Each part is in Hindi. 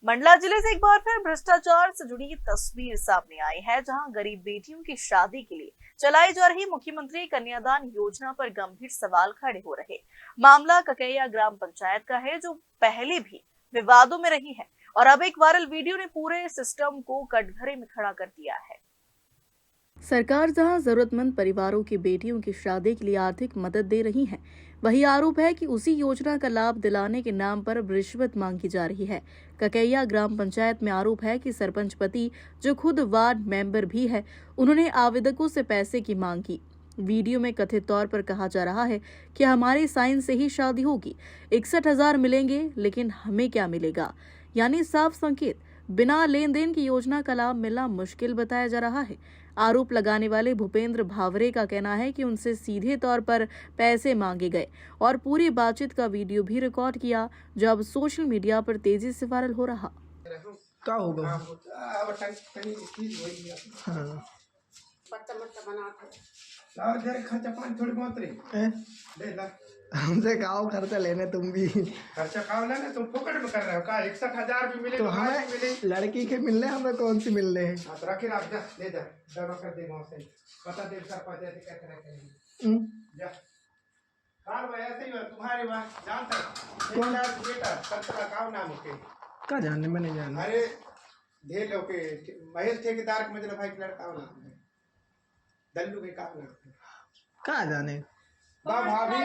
मंडला जिले से एक बार फिर भ्रष्टाचार से जुड़ी तस्वीर सामने आई है, जहां गरीब बेटियों की शादी के लिए चलाई जा रही मुख्यमंत्री कन्यादान योजना पर गंभीर सवाल खड़े हो रहे। मामला ककैया ग्राम पंचायत का है, जो पहले भी विवादों में रही है और अब एक वायरल वीडियो ने पूरे सिस्टम को कटघरे में खड़ा कर दिया है। सरकार जहां जरूरतमंद परिवारों की बेटियों की शादी के लिए आर्थिक मदद दे रही है, वही आरोप है कि उसी योजना का लाभ दिलाने के नाम पर रिश्वत मांगी जा रही है। ककैया ग्राम पंचायत में आरोप है कि सरपंच पति, जो खुद वार्ड मेंबर भी है, उन्होंने आवेदकों से पैसे की मांग की। वीडियो में कथित तौर पर कहा जा रहा है कि हमारी साइन से ही शादी होगी, 61,000 मिलेंगे, लेकिन हमें क्या मिलेगा? यानी साफ संकेत, बिना लेन देन की योजना का लाभ मिलना मुश्किल बताया जा रहा है। आरोप लगाने वाले भूपेंद्र भावरे का कहना है कि उनसे सीधे तौर पर पैसे मांगे गए और पूरी बातचीत का वीडियो भी रिकॉर्ड किया, जो अब सोशल मीडिया पर तेजी से वायरल हो रहा। क्या होगा? हमसे खाओ खर्चा लेने, तुम भी खर्चा खाओ लेने, तुम फोकट में कर रहे हो का? 61,000 भी मिले तो हमें मिले। लड़की के मिलने, हमें कौन सी मिलने हैं? तो रखे रख जा, ले जा, जमा कर दे वहाँ से। पता दे सरपंच ऐसे कैसे रखेंगे? जा कार भाई ऐसे ही हो तुम्हारे वहाँ जानता कौन बेटा खर्चा खाओ नाम के क्या जाने, मैंने जाना। अरे ढेर लोग के महेश ठेकेदार के मतलब भाई लड़का हो नाम है, दल्लू के काम नाम क्या जाने। भाभी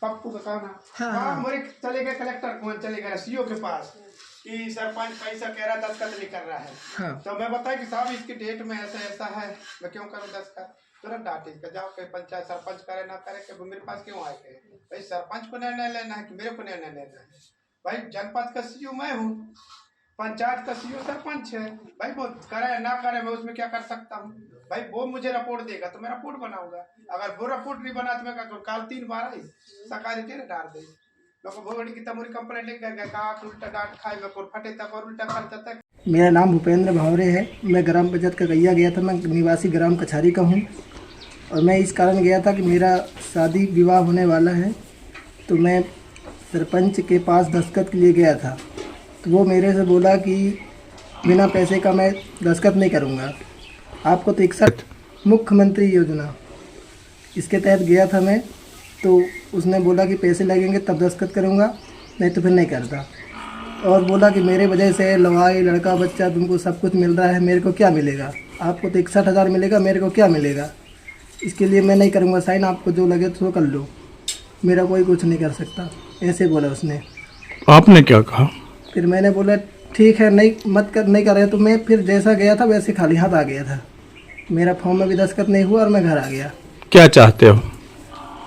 पप्पू का काम है। हाँ मोरे चले गए कलेक्टर कौन चले गए सीओ के पास कि सरपंच पैसा कह रहा दस्तखत नहीं कर रहा है। हाँ। तो मैं बताया कि साहब इसकी डेट में ऐसा ऐसा है, मैं क्यों करूँ दस्तखत? तुरंत डांटे इसका, जाओ के पंचायत सरपंच करे ना करे कि मेरे पास क्यों आए गए? भाई सरपंच को निर्णय लेना है कि मेरे को निर्णय लेना है? भाई जनपद का सीओ मैं हूँ, पंचायत का सीओ सरपंच है। भाई वो करे ना करे मैं उसमें क्या कर सकता हूँ? भाई वो मुझे रिपोर्ट देगा तो मैं रिपोर्ट बनाऊंगा, अगर वो रिपोर्ट नहीं बना तो मैं काल 3 बार आई सरकारी टेरे डाल दे लोग भोगड़ी की तमोरी कंप्लेंट लिख गए का उल्टा डांट खाए मैं कोर फटे तक और उल्टा खर्चा तक। मेरा नाम भूपेंद्र भावरे है। मैं ग्राम पंचायत ककैया गया था। मैं निवासी ग्राम कछारी का हूँ और मैं इस कारण गया था कि मेरा शादी विवाह होने वाला है, तो मैं सरपंच के पास दस्तखत के लिए गया था। तो वो मेरे से बोला कि बिना पैसे का मैं दस्तखत नहीं करूँगा, आपको तो 61 मुख्यमंत्री योजना इसके तहत गया था मैं। तो उसने बोला कि पैसे लगेंगे तब दस्तखत करूँगा, नहीं तो फिर नहीं करता। और बोला कि मेरे वजह से लड़ाई लड़का बच्चा तुमको सब कुछ मिल रहा है, मेरे को क्या मिलेगा? आपको तो 61,000 मिलेगा, मेरे को क्या मिलेगा? इसके लिए मैं नहीं करूँगा साइन, आपको जो लगे तो कर लो, मेरा कोई कुछ नहीं कर सकता, ऐसे बोला उसने। आपने क्या कहा? फिर मैंने बोला ठीक है, नहीं कर रहे। तो मैं फिर जैसा गया था वैसे खाली हाथ आ गया था। मेरा फॉर्म में भी दस्तखत नहीं हुआ और मैं घर आ गया। क्या चाहते हो?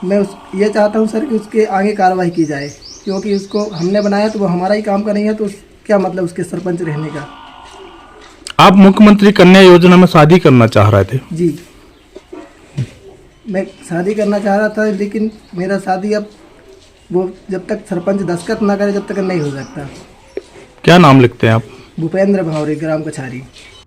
मैं ये चाहता हूँ सर कि उसके आगे कार्रवाई की जाए, क्योंकि उसको हमने बनाया तो वो हमारा ही काम का नहीं है, तो क्या मतलब उसके सरपंच रहने का। आप मुख्यमंत्री कन्या योजना में शादी करना चाह रहे थे? जी, मैं शादी करना चाह रहा था, लेकिन मेरा शादी अब वो जब तक सरपंच दस्तखत ना करे जब तक नहीं हो सकता। क्या नाम लिखते हैं आप? भूपेंद्र भावरे, ग्राम कछारी।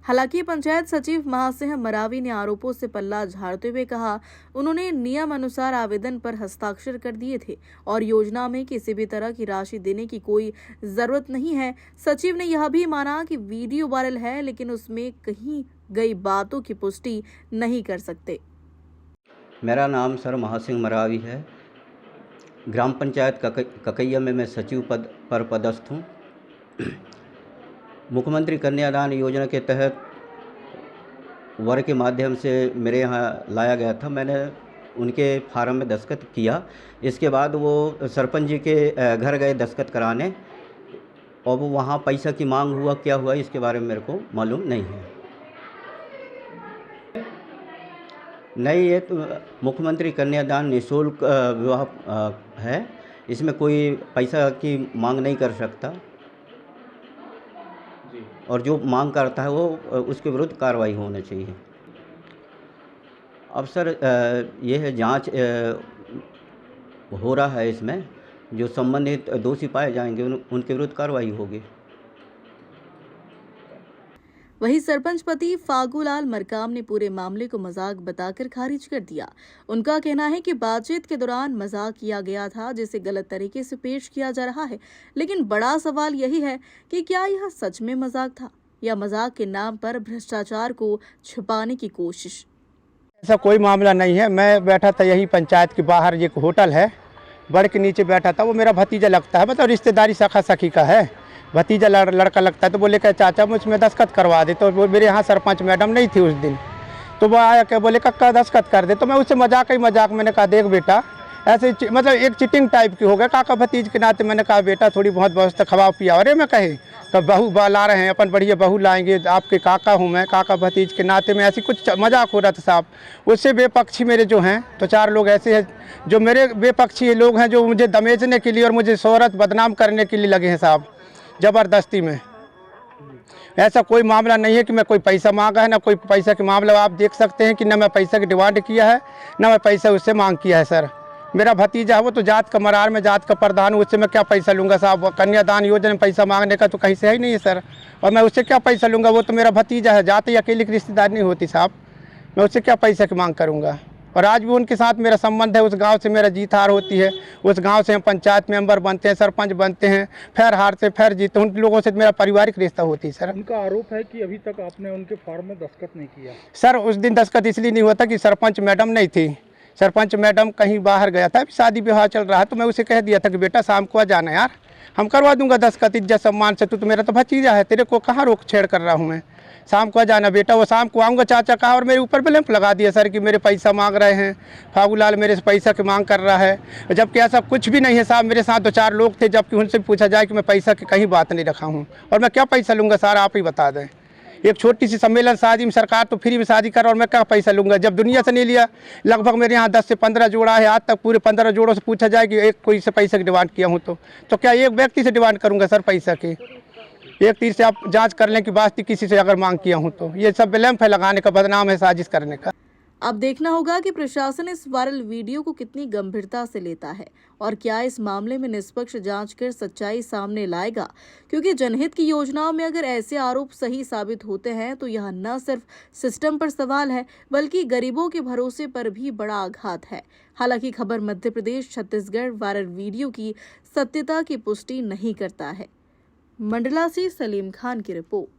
हालांकि पंचायत सचिव महासिंह मरावी ने आरोपों से पल्ला झाड़ते हुए कहा, उन्होंने नियम अनुसार आवेदन पर हस्ताक्षर कर दिए थे और योजना में किसी भी तरह की राशि देने की कोई जरूरत नहीं है। सचिव ने यह भी माना कि वीडियो वायरल है, लेकिन उसमें कही गई बातों की पुष्टि नहीं कर सकते। मेरा नाम सर महासिंह मरावी है। ग्राम पंचायत ककैया में मैं सचिव पद पर पदस्थ हूँ। मुख्यमंत्री कन्यादान योजना के तहत वर के माध्यम से मेरे यहाँ लाया गया था। मैंने उनके फार्म में दस्तखत किया। इसके बाद वो सरपंच जी के घर गए दस्तखत कराने, और वो वहाँ पैसा की मांग हुआ, क्या हुआ इसके बारे में मेरे को मालूम नहीं है। नहीं, ये तो मुख्यमंत्री कन्यादान निःशुल्क विवाह है, इसमें कोई पैसा की मांग नहीं कर सकता, और जो मांग करता है वो उसके विरुद्ध कार्रवाई होनी चाहिए। अब सर ये है जांच हो रहा है, इसमें जो संबंधित दोषी पाए जाएंगे उनके विरुद्ध कार्रवाई होगी। वहीं सरपंच पति फागूलाल मरकाम ने पूरे मामले को मजाक बताकर खारिज कर दिया। उनका कहना है कि बातचीत के दौरान मजाक किया गया था, जिसे गलत तरीके से पेश किया जा रहा है। लेकिन बड़ा सवाल यही है कि क्या यह सच में मजाक था या मजाक के नाम पर भ्रष्टाचार को छुपाने की कोशिश। ऐसा कोई मामला नहीं है। मैं बैठा था यही पंचायत के बाहर, एक होटल है, बड़ के नीचे बैठा था। वो मेरा भतीजा लगता है, मतलब रिश्तेदारी सखा सखी का है, भतीजा लड़का लगता है। तो बोले कि चाचा मुझमें दस्तखत करवा दे। तो वो मेरे यहाँ सरपंच मैडम नहीं थी उस दिन, तो वो आया क्या बोले कक्का दस्तखत कर दे। तो मैं उससे मजाक ही मजाक मैंने कहा देख बेटा, ऐसे मतलब एक चिटिंग टाइप की हो गया काका भतीज के नाते। मैंने कहा बेटा थोड़ी बहुत व्यवस्था खवा पिया। अरे मैं कहे कब बहू ला रहे हैं, अपन बढ़िया बहू लाएंगे, आपके काका हूँ मैं, काका भतीज के नाते में ऐसी कुछ मजाक हो रहा था साहब। उससे बेपक्षी मेरे जो हैं तो 4 लोग ऐसे हैं जो मेरे बेपक्षी लोग हैं, जो मुझे दमेजने के लिए और मुझे शोहरत बदनाम करने के लिए लगे हैं साहब, ज़बरदस्ती में। ऐसा कोई मामला नहीं है कि मैं कोई पैसा मांगा है, ना कोई पैसा के मामला। आप देख सकते हैं कि ना मैं पैसा की डिमांड किया है, ना मैं पैसा उससे मांग किया है सर। मेरा भतीजा है, वो तो जात का मरार में जात का प्रधान, उससे मैं क्या पैसा लूँगा साहब। कन्यादान योजना में पैसा मांगने का तो कहीं से है ही नहीं है सर, और मैं उससे क्या पैसा लूँगा। वो तो मेरा भतीजा है, जात ही अकेले की रिश्तेदार नहीं होती साहब, मैं उससे क्या पैसा की मांग करूँगा। और आज भी उनके साथ मेरा संबंध है, उस गांव से मेरा जीत हार होती है, उस गांव से हम पंचायत मेंबर बनते हैं, सरपंच बनते हैं, फिर हारते फिर जीते, उन लोगों से मेरा पारिवारिक रिश्ता होती है सर। उनका आरोप है कि अभी तक आपने उनके फॉर्म में दस्तखत नहीं किया। सर उस दिन दस्तखत इसलिए नहीं हुआ था कि सरपंच मैडम नहीं थी, सरपंच मैडम कहीं बाहर गया था, शादी विवाह चल रहा है। तो मैं उसे कह दिया था कि बेटा शाम को आ जाना यार, हम करवा दूंगा दस्तखत इज्जत सम्मान से, तू तो मेरा तो भतीजा है, तेरे को कहाँ रोक छेड़ कर रहा हूँ मैं। शाम को आ जाना बेटा। वो शाम को आऊँगा चाचा कहा, और मेरे ऊपर ब्लैंप लगा दिया सर कि मेरे पैसा मांग रहे हैं, फागूलाल मेरे से पैसा की मांग कर रहा है, जबकि ऐसा कुछ भी नहीं है साहब। मेरे साथ तो 4 लोग थे, जबकि उनसे पूछा जाए कि मैं पैसा की कहीं बात नहीं रखा हूँ, और मैं क्या पैसा लूँगा सर आप ही बता दें। एक छोटी सी सम्मेलन शादी में सरकार तो फ्री में शादी कर रहा, और मैं क्या पैसा लूँगा जब दुनिया से नहीं लिया। लगभग मेरे यहाँ 10 से 15 जोड़ा है, आज तक पूरे 15 जोड़ों से पूछा जाए कि एक कोई से पैसा की डिमांड किया हूँ तो क्या एक व्यक्ति से डिमांड करूँगा सर पैसा की। एक तीर से आप जांच कर लें कि वास्तविक किसी से अगर मांग किया हूँ तो ये सब ब्लैम्प है लगाने का, बदनाम है, साजिश करने का। अब देखना होगा कि प्रशासन इस वायरल वीडियो को कितनी गंभीरता से लेता है और क्या इस मामले में निष्पक्ष जांच कर सच्चाई सामने लाएगा, क्योंकि जनहित की योजनाओं में अगर ऐसे आरोप सही साबित होते हैं तो यह न सिर्फ सिस्टम पर सवाल है बल्कि गरीबों के भरोसे पर भी बड़ा आघात है। हालांकि खबर मध्य प्रदेश छत्तीसगढ़ वायरल वीडियो की सत्यता की पुष्टि नहीं करता है। मंडला से सलीम खान की रिपोर्ट।